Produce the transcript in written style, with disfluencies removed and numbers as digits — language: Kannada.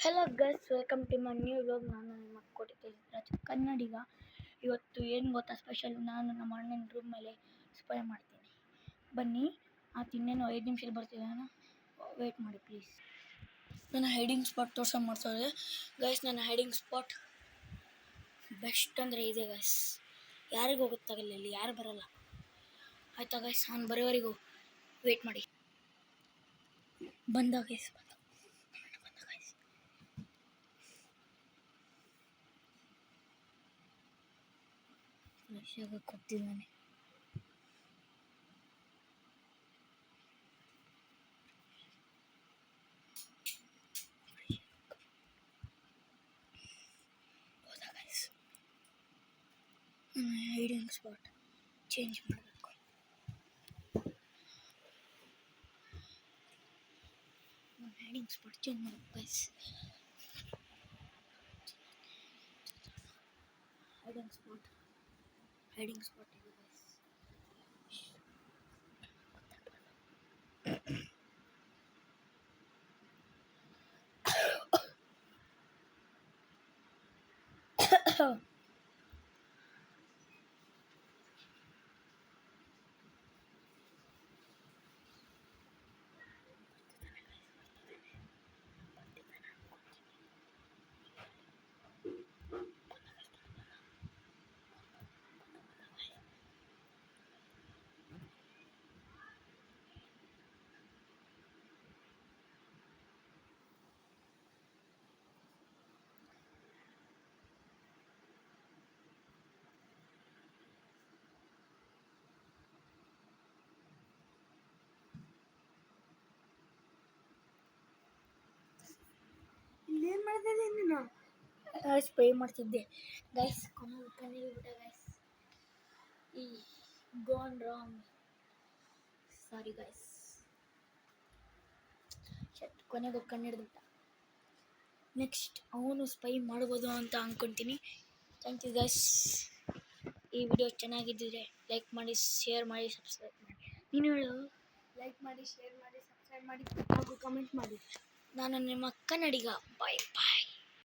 Hello guys, welcome to my new vlog. ನಾನು ನಿಮ್ಮ ಕೋಟಿ ಕನ್ನಡಿಗ. ಇವತ್ತು ಏನು ಗೊತ್ತಾ ಸ್ಪೆಷಲ್, ನಾನು ನಮ್ಮ ಅಣ್ಣನ ರೂಮ್ ಮೇಲೆ ಸ್ಪ್ರೇ ಮಾಡ್ತೀನಿ. ಬನ್ನಿ, ಇನ್ನೇನು 5 ನಿಮಿಷದಲ್ಲಿ ಬರ್ತೀನಿ. ನಾನು ವೇಟ್ ಮಾಡಿ ಪ್ಲೀಸ್. ನನ್ನ ಹೈಡಿಂಗ್ ಸ್ಪಾಟ್ ಮಾಡ್ತಾರೆ ಗೈಸ್. ನನ್ನ ಹೈಡಿಂಗ್ ಸ್ಪಾಟ್ ಬೆಸ್ಟ್ ಅಂದರೆ ಇದೆ ಗೈಸ್. ಯಾರಿಗೂ ಗೊತ್ತಾಗಲ್ಲ, ಇಲ್ಲಿ ಯಾರು ಬರಲ್ಲ ಆಯಿತಾ ಗೈಸ್. ನಾನು ಬರೋವರೆಗೂ ವೇಟ್ ಮಾಡಿ. ಬಂದ ಗೈಸ್, ಫ್ರೆಶಾಗಿ ಕೊಡ್ತಿದ್ದಾನೆ. ನನ್ನ ಹೈಡಿಂಗ್ ಸ್ಪಾಟ್ ಚೇಂಜ್ ಮಾಡಬೇಕು. ನನ್ನ ಹೈಡಿಂಗ್ ಸ್ಪಾಟ್ ಚೇಂಜ್ ಮಾಡಬೇಕು ಗೈಸ್. ಹೈಡಿಂಗ್ ಸ್ಪಾಟ್ ಇದೆ ಗೈಸ್. ಏನು ಮಾಡ್ತಿದ್ದೆ ನೀನು? ಸ್ಪ್ರೇ ಮಾಡ್ತಿದ್ದೆ ಗೈಸ್. ಕೊನೆಗೆ ಬಿಟ್ಟ ಗೈಸ್. ಈ ಗೋನ್ ರಾಂಗ್, ಸಾರಿ ಗೈಸ್. ಕೊನೆಗೆ ಹಿಡಿದ್ಬಿಟ್ಟ. ನೆಕ್ಸ್ಟ್ ಅವನು ಸ್ಪೈ ಮಾಡ್ಬೋದು ಅಂತ ಅಂದ್ಕೊತೀನಿ. Thank you guys. ಈ ವಿಡಿಯೋ ಚೆನ್ನಾಗಿದ್ದಿದ್ರೆ ಲೈಕ್ ಮಾಡಿ, ಶೇರ್ ಮಾಡಿ, ಸಬ್ಸ್ಕ್ರೈಬ್ ಮಾಡಿ. ನೀನು ಹೇಳು. ಲೈಕ್ ಮಾಡಿ, ಶೇರ್ ಮಾಡಿ, ಸಬ್ಸ್ಕ್ರೈಬ್ ಮಾಡಿ ಹಾಗೂ ಕಮೆಂಟ್ ಮಾಡಿ. ನಾನು ನಿಮ್ಮ ಕನ್ನಡಿಗ. ಬಾಯ್ ಬಾಯ್.